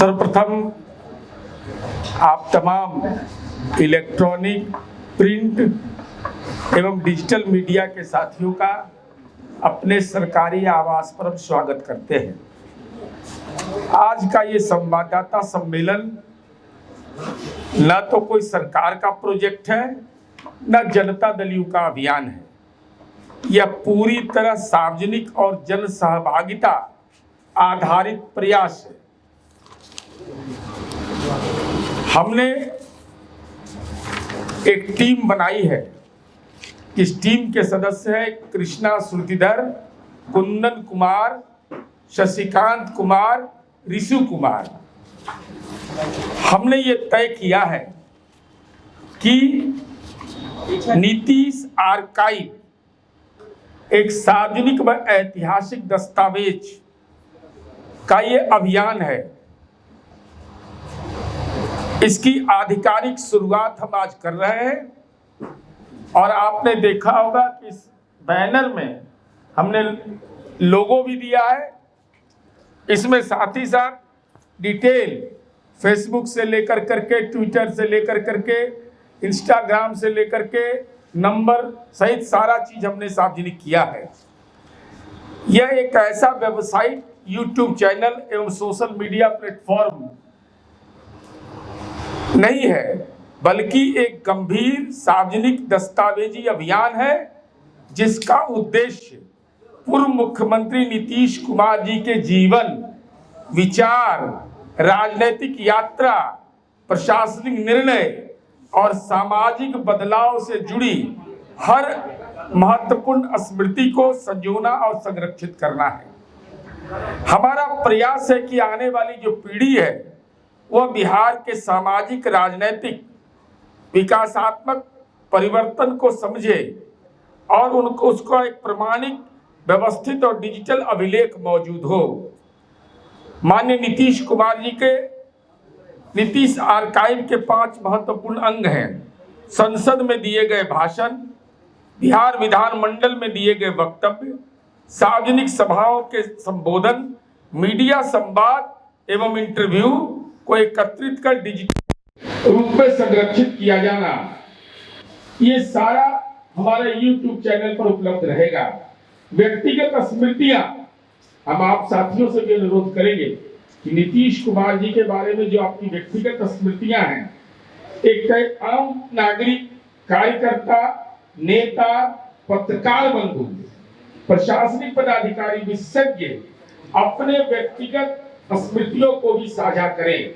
सर्वप्रथम आप तमाम इलेक्ट्रॉनिक, प्रिंट एवं डिजिटल मीडिया के साथियों का अपने सरकारी आवास पर हम स्वागत करते हैं। आज का ये संवाददाता सम्मेलन न तो कोई सरकार का प्रोजेक्ट है, न जनता दल यू का अभियान है। यह पूरी तरह सार्वजनिक और जन सहभागिता आधारित प्रयास है। हमने एक टीम बनाई है। इस टीम के सदस्य हैं कृष्णा श्रुतिधर, कुंदन कुमार, शशिकांत कुमार, ऋषु कुमार। हमने ये तय किया है कि नीतीश आर्काइव एक सार्वजनिक व ऐतिहासिक दस्तावेज का ये अभियान है। इसकी आधिकारिक शुरुआत हम आज कर रहे हैं और आपने देखा होगा कि इस बैनर में हमने लोगो भी दिया है। इसमें साथ ही साथ डिटेल फेसबुक से लेकर करके, ट्विटर से लेकर करके, इंस्टाग्राम से लेकर के नंबर सहित सारा चीज हमने सार्वजनिक किया है। यह एक ऐसा वेबसाइट, यूट्यूब चैनल एवं सोशल मीडिया प्लेटफॉर्म नहीं है, बल्कि एक गंभीर सार्वजनिक दस्तावेजी अभियान है जिसका उद्देश्य पूर्व मुख्यमंत्री नीतीश कुमार जी के जीवन, विचार, राजनीतिक यात्रा, प्रशासनिक निर्णय और सामाजिक बदलाव से जुड़ी हर महत्वपूर्ण स्मृति को संजोना और संरक्षित करना है। हमारा प्रयास है कि आने वाली जो पीढ़ी है वह बिहार के सामाजिक, राजनीतिक, विकासात्मक परिवर्तन को समझे और उनको उसका एक प्रमाणिक, व्यवस्थित और डिजिटल अभिलेख मौजूद हो। माननीय नीतीश कुमार जी के नीतीश आर्काइव के 5 महत्वपूर्ण अंग हैं। संसद में दिए गए भाषण, बिहार विधानमंडल में दिए गए वक्तव्य, सार्वजनिक सभाओं के संबोधन, मीडिया संवाद एवं इंटरव्यू को एकत्रित कर डिजिटल रूप में संरक्षित किया जाना, ये सारा हमारे YouTube चैनल पर उपलब्ध रहेगा। व्यक्तिगत स्मृतियां, हम आप साथियों से भी अनुरोध करेंगे कि नीतीश कुमार जी के बारे में जो आपकी व्यक्तिगत स्मृतियां हैं, एक आम नागरिक, कार्यकर्ता, नेता, पत्रकार बंधु, प्रशासनिक पदाधिकारी, विशेषज्ञ अपने व्यक्तिगत स्मृतियों को भी साझा करें।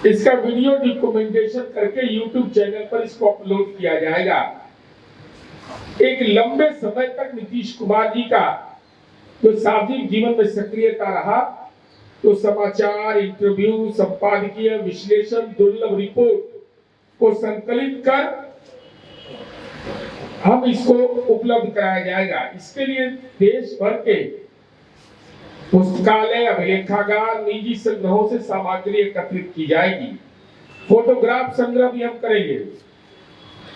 इसका वीडियो डॉक्यूमेंटेशन करके YouTube चैनल पर इसको अपलोड किया जाएगा। एक लंबे समय तक नीतीश कुमार जी का जो सामाजिक जीवन में सक्रियता रहा, तो समाचार, इंटरव्यू, संपादकीय विश्लेषण, दुर्लभ रिपोर्ट को संकलित कर हम इसको उपलब्ध कराया जाएगा। इसके लिए देश भर के पुस्तकालय, अभिलेखागार, निजी संग्रहों से सामग्री एकत्रित की जाएगी। फोटोग्राफ संग्रह भी हम करेंगे।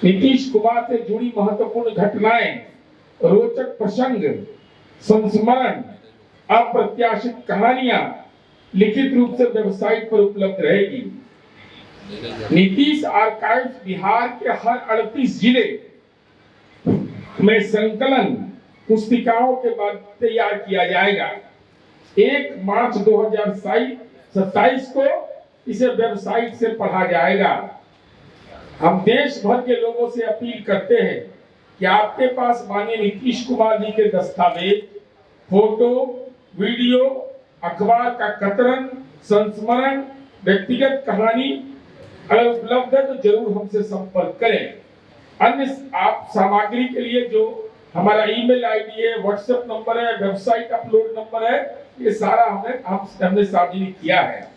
नीतीश कुमार से जुड़ी महत्वपूर्ण घटनाएं, रोचक प्रसंग, संस्मरण, अप्रत्याशित कहानियां लिखित रूप से वेबसाइट पर उपलब्ध रहेगी। नीतीश आर्काइव बिहार के हर 38 जिले में संकलन पुस्तिकाओं के बाद तैयार किया जाएगा। 1 मार्च 2027 को इसे वेबसाइट से पढ़ा जाएगा। हम देश भर के लोगों से अपील करते हैं कि आपके पास माननीय नीतीश कुमार जी के दस्तावेज, फोटो, वीडियो, अखबार का कतरन, संस्मरण, व्यक्तिगत कहानी अगर उपलब्ध है तो जरूर हमसे संपर्क करें। अन्य आप सामग्री के लिए जो हमारा ईमेल आईडी है, व्हाट्सएप नंबर है, वेबसाइट अपलोड नंबर है, ये सारा हमने सार्वजनिक किया है।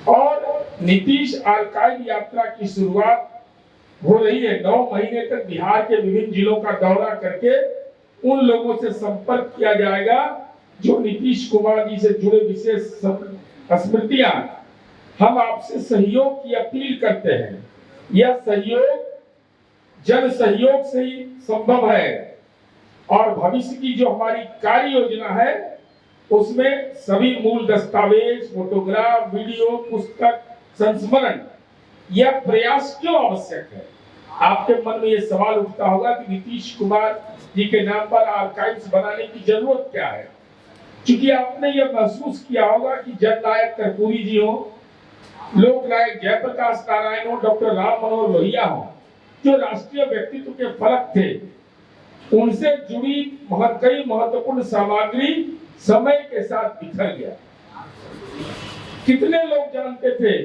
और नीतीश आर्काइव यात्रा की शुरुआत हो रही है। 9 महीने तक बिहार के विभिन्न जिलों का दौरा करके उन लोगों से संपर्क किया जाएगा जो नीतीश कुमार जी से जुड़े विशेष स्मृतियां। हम आपसे सहयोग की अपील करते हैं। यह सहयोग जन सहयोग से ही संभव है और भविष्य की जो हमारी कार्य योजना है उसमें सभी मूल दस्तावेज, फोटोग्राफ, वीडियो, पुस्तक, संस्मरण, यह प्रयास क्यों आवश्यक है? आपके मन में यह सवाल उठता होगा कि नीतीश कुमार जी के नाम पर आर्काइव्स बनाने की जरूरत क्या है? क्योंकि आपने यह महसूस किया होगा कि जननायक कर्पूरी जी हो, लोकनायक जयप्रकाश नारायण हो, डॉक्टर राम मनोहर लोहिया हो, जो राष्ट्रीय व्यक्तित्व के फलक थे, उनसे जुड़ी कई महत्वपूर्ण सामग्री समय के साथ बिखर गया। कितने लोग जानते थे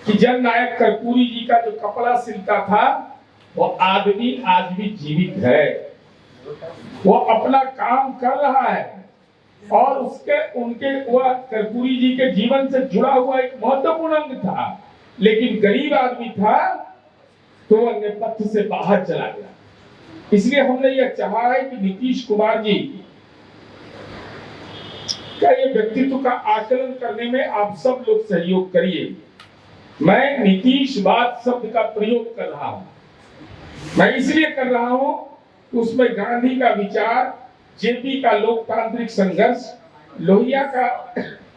कि जननायक कर्पूरी जी का जो कपड़ा सिलता था वो आदमी आज भी जीवित है, वो अपना काम कर रहा है और उनके वह कर्पूरी जी के जीवन से जुड़ा हुआ एक महत्वपूर्ण अंग था, लेकिन गरीब आदमी था तो वह नेपथ्य से बाहर चला गया। इसलिए हमने यह चाहा है कि नीतीश कुमार जी का ये व्यक्तित्व का आकलन करने में आप सब लोग सहयोग करिए। मैं नीतीशवाद शब्द का प्रयोग कर रहा हूं, मैं इसलिए कर रहा हूं कि उसमें गांधी का विचार, जेपी का लोकतांत्रिक संघर्ष, लोहिया का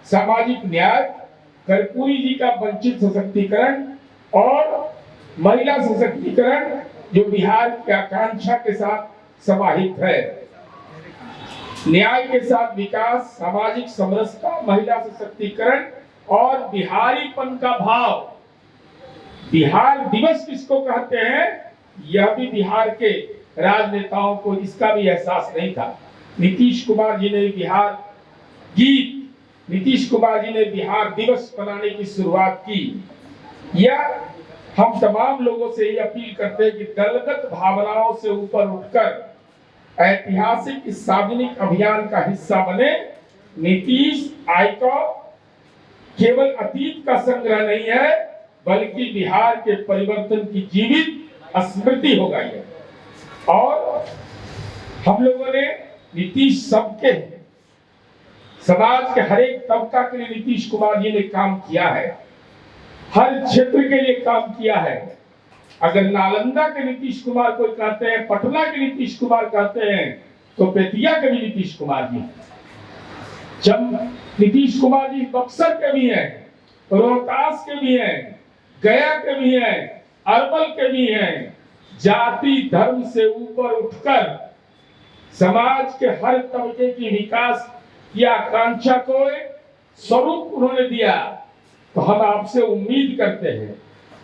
सामाजिक न्याय, कर्पूरी जी का वंचित सशक्तिकरण और महिला सशक्तिकरण जो बिहार की आकांक्षा के साथ समाहित है, न्याय के साथ विकास, सामाजिक समरसता, महिला सशक्तिकरण और बिहारीपन का भाव। बिहार दिवस किसको कहते हैं, यह भी बिहार के राजनेताओं को इसका भी एहसास नहीं था। नीतीश कुमार जी ने बिहार गीत, नीतीश कुमार जी ने बिहार दिवस मनाने की शुरुआत की। यह हम तमाम लोगों से ये अपील करते हैं कि दलगत भावनाओं से ऊपर उठकर ऐतिहासिक इस सार्वजनिक अभियान का हिस्सा बने। नीतीश आइकॉन केवल अतीत का संग्रह नहीं है, बल्कि बिहार के परिवर्तन की जीवित स्मृति होगा ये। और हम लोगों ने नीतीश सबके, समाज के हर एक तबका के लिए नीतीश कुमार जी ने काम किया है, हर क्षेत्र के लिए काम किया है। अगर नालंदा के नीतीश कुमार कोई कहते हैं, पटना के नीतीश कुमार कहते हैं, तो बेतिया के भी नीतीश कुमार जी, जब नीतीश कुमार जी बक्सर के भी हैं, रोहतास के भी हैं, गया के भी हैं, अरवल के भी हैं। जाति धर्म से ऊपर उठकर समाज के हर तबके की विकास की आकांक्षा को स्वरूप उन्होंने दिया। तो हम आपसे उम्मीद करते हैं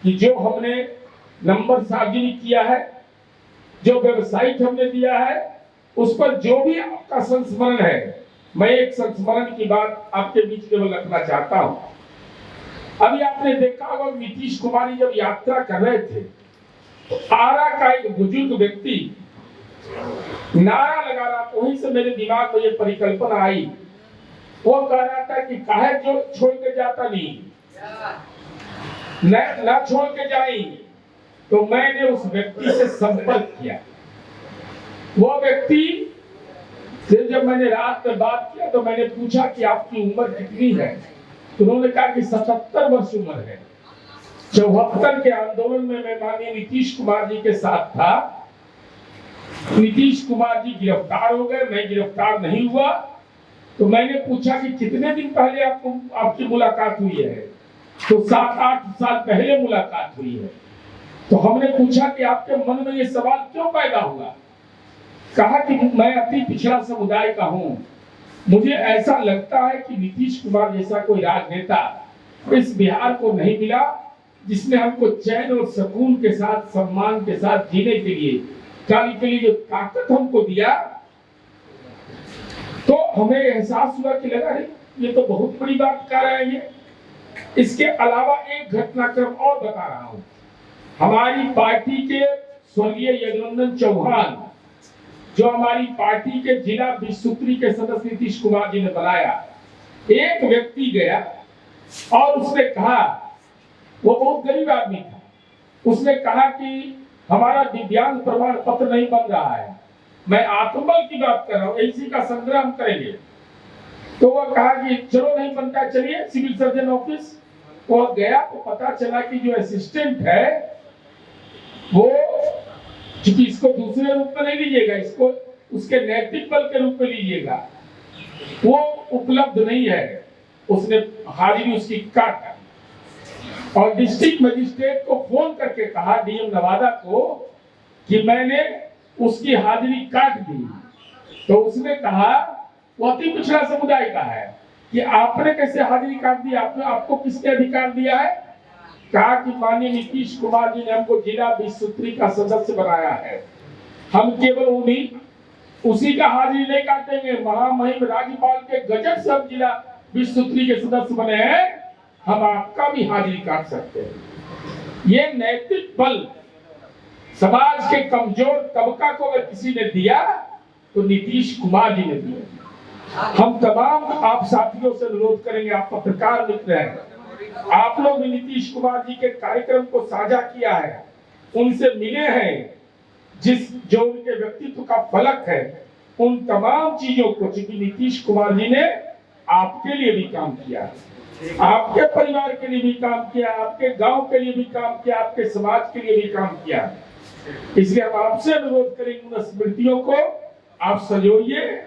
कि जो हमने नंबर सार्वजनिक किया है, जो वेबसाइट हमने दिया है, उस पर जो भी आपका संस्मरण है, मैं एक संस्मरण की बात आपके बीच केवल रखना चाहता हूं। अभी आपने देखा होगा नीतीश कुमार जब यात्रा कर रहे थे तो आरा का एक बुजुर्ग व्यक्ति नारा लगा रहा था, वहीं से मेरे दिमाग में ये परिकल्पना आई। वो कह रहा था कि काहे जो छोड़ के जाता नहीं, न छोड़ के जाई। तो मैंने उस व्यक्ति से संपर्क किया। वो व्यक्ति से जब मैंने रात में बात किया तो मैंने पूछा कि आपकी उम्र कितनी है, तो उन्होंने कहा कि 77 वर्ष उम्र है। 74 के आंदोलन में मैं माननीय नीतीश कुमार जी के साथ था। नीतीश कुमार जी गिरफ्तार हो गए, मैं गिरफ्तार नहीं हुआ। तो मैंने पूछा कि कितने दिन पहले आपकी मुलाकात हुई है, तो 7-8 साल पहले मुलाकात हुई है। तो हमने पूछा कि आपके मन में ये सवाल क्यों पैदा हुआ। कहा कि मैं अति पिछड़ा समुदाय का हूं, मुझे ऐसा लगता है कि नीतीश कुमार जैसा कोई राजनेता इस बिहार को नहीं मिला जिसने हमको चैन और सुकून के साथ, सम्मान के साथ जीने के लिए, कार्य के लिए जो ताकत हमको दिया। तो हमें एहसास हुआ कि लगा ये तो बहुत बड़ी बात कर रहे हैं ये। इसके अलावा एक घटनाक्रम और बता रहा हूं। हमारी पार्टी के स्वर्गीय यदुनंदन चौहान, जो हमारी पार्टी के जिला विश्वसूत्री के सदस्य नीतीश कुमार जी ने बनाया, एक व्यक्ति गया और उसने कहा, वो बहुत गरीब आदमी था, उसने कहा कि हमारा दिव्यांग प्रमाण पत्र नहीं बन रहा है। मैं आत्मबल की बात कर रहा हूँ, इसी का संग्राम करेंगे। तो वह कहा कि चलो नहीं बनता, चलिए सिविल सर्जन ऑफिस। वो गया तो पता चला कि जो असिस्टेंट है वो, क्योंकि इसको दूसरे रूप में नहीं लीजिएगा, इसको उसके नैतिक बल के रूप में लीजिएगा। वो उपलब्ध नहीं है, उसने हाजिरी उसकी काटा और डिस्ट्रिक्ट मजिस्ट्रेट को फोन करके कहा, डीएम नवादा को, कि मैंने उसकी हाजिरी काट दी। तो उसने कहा वो अति पिछड़ा समुदाय का है कि आपने कैसे हाजिरी काट दी, आपको किसने अधिकार दिया है? कहा कि माननीय नीतीश कुमार जी ने हमको जिला 20 सूत्री का सदस्य बनाया है, हम केवल उसी का हाजिरी नहीं काटेंगे, महामहिम राज्यपाल के गजब से हम जिला 20 सूत्री के सदस्य बने हैं, हम आपका भी हाजिरी काट सकते हैं। ये नैतिक बल समाज के कमजोर तबका को अगर किसी ने दिया तो नीतीश कुमार जी ने दिया। हम तमाम आप साथियों से अनुरोध करेंगे, आप पत्रकार मित्र हैं, आप लोग भी नीतीश कुमार जी के कार्यक्रम को साझा किया है, उनसे मिले हैं, जो उनके व्यक्तित्व का फलक है, उन तमाम चीजों को, चूंकि नीतीश कुमार जी ने आपके लिए भी काम किया, आपके परिवार के लिए भी काम किया, आपके गांव के लिए भी काम किया, आपके समाज के लिए भी काम किया, इसलिए हम आपसे अनुरोध करेंगे उन स्मृतियों को आप सजोइए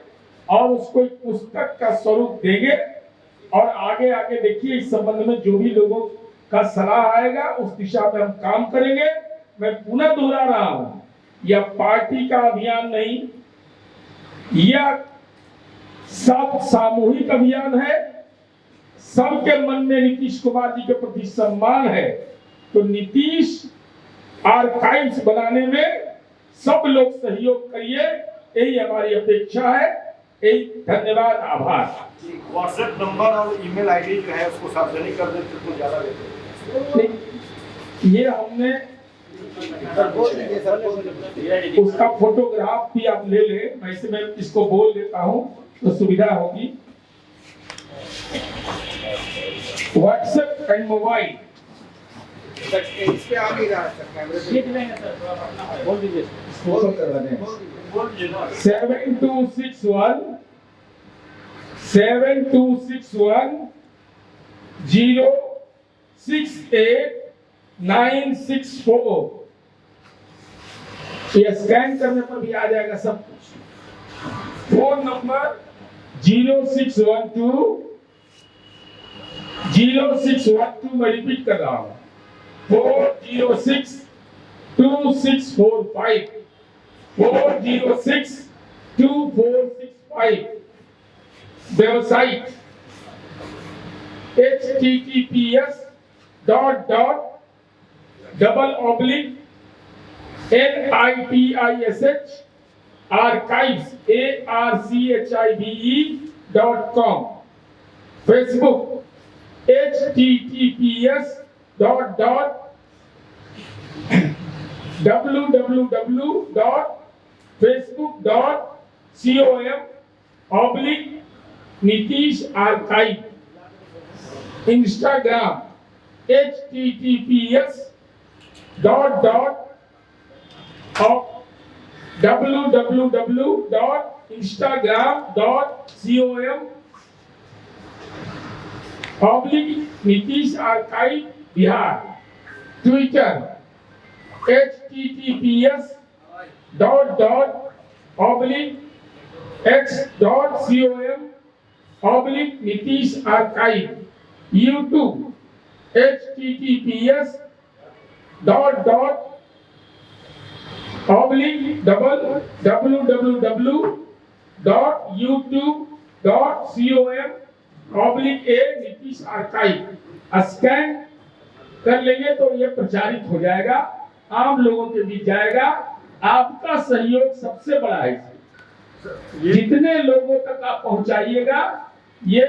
और उसको एक पुस्तक का स्वरूप देंगे और आगे आगे देखिए इस संबंध में जो भी लोगों का सलाह आएगा उस दिशा में हम काम करेंगे। मैं पुनः दोहरा रहा हूं, यह पार्टी का अभियान नहीं, यह सब सामूहिक अभियान है, सबके मन में नीतीश कुमार जी के प्रति सम्मान है, तो नीतीश आर्काइव्स बनाने में सब लोग सहयोग करिए, यही हमारी अपेक्षा है। यही धन्यवाद, आभार। व्हाट्सएप नंबर और ईमेल आईडी जो है उसको सार्वजनिक कर देते तो ज्यादा बेहतर। ये हमने उसका फोटोग्राफ भी आप ले ले, वैसे मैं इसको बोल देता हूँ तो सुविधा होगी। व्हाट्सएप एंड मोबाइल इस पे आ नहीं रहा है सर, कैमरे पे बोल दीजिए, फोटो करवाने हैं। बोल दीजिए ना। 7261-068-964 ये स्कैन करने पर भी आ जाएगा सब कुछ। फोन नंबर 0612 मैं रिपीट कर रहा हूँ, 406-2645 406-2465। Website https://archives.com। Facebook https://www.facebook.com/Nitish Archive। Instagram https://www.instagram.com/Nitish Archive Bihar. Twitter https://x.com/Nitish Archive। YouTube https://www.youtube.com/Nitish Archive। Scan कर लेंगे तो ये प्रचारित हो जाएगा, आम लोगों के बीच जाएगा। आपका सहयोग सबसे बड़ा है, जितने लोगों तक आप पहुंचाइएगा ये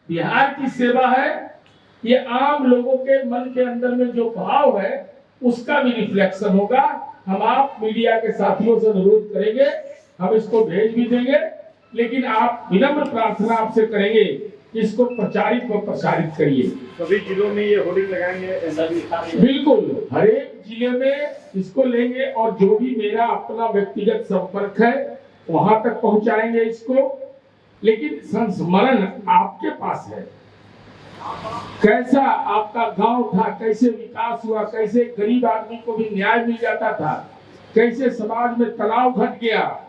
बिहार की सेवा है, ये आम लोगों के मन के अंदर में जो भाव है उसका भी रिफ्लेक्शन होगा। हम आप मीडिया के साथियों से अनुरोध करेंगे, हम इसको भेज भी देंगे, लेकिन आप विनम्र प्रार्थना आपसे करेंगे कि इसको प्रचारित व प्रसारित करिए। सभी जिलों में ये होर्डिंग लगाएंगे? बिल्कुल, हर एक जिले में इसको लेंगे और जो भी मेरा अपना व्यक्तिगत संपर्क है वहां तक पहुंचाएंगे इसको। लेकिन संस्मरण आपके पास है, कैसा आपका गांव था, कैसे विकास हुआ, कैसे गरीब आदमी को भी न्याय मिल जाता था, कैसे समाज में तनाव घट गया,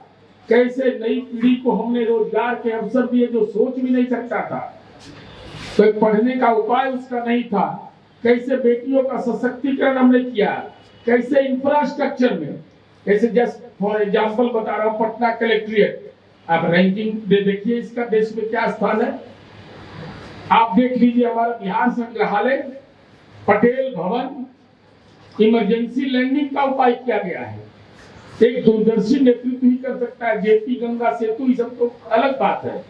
कैसे नई पीढ़ी को हमने रोजगार के अवसर दिए जो सोच भी नहीं सकता था, कोई पढ़ने का उपाय उसका नहीं था। कैसे बेटियों का सशक्तिकरण हमने किया, कैसे इंफ्रास्ट्रक्चर में, कैसे जस्ट फॉर एग्जांपल बता रहा हूँ, पटना कलेक्ट्रेट, आप रैंकिंग देखिए इसका देश में क्या स्थान है। आप देख लीजिए हमारा बिहार संग्रहालय, पटेल भवन, इमरजेंसी लैंडिंग का उपाय किया गया है। एक दूरदर्शी नेतृत्व ही कर सकता है। जेपी गंगा सेतु, ये सब तो अलग बात है।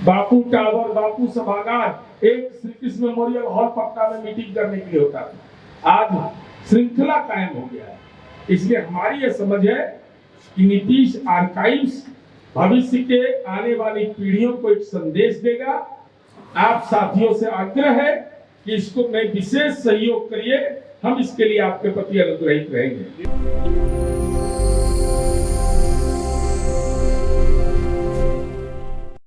बापू टावर, बापू सभागार, एक श्री कृष्ण मेमोरियल हॉल पटना में मीटिंग करने के लिए होता था, आज श्रृंखला कायम हो गया है। इसलिए हमारी यह समझ है कि नीतीश आर्काइव्स भविष्य के आने वाली पीढ़ियों को एक संदेश देगा। आप साथियों से आग्रह है कि इसको में विशेष सहयोग करिए, हम इसके लिए आपके प्रति अनुग्रहित रहेंगे।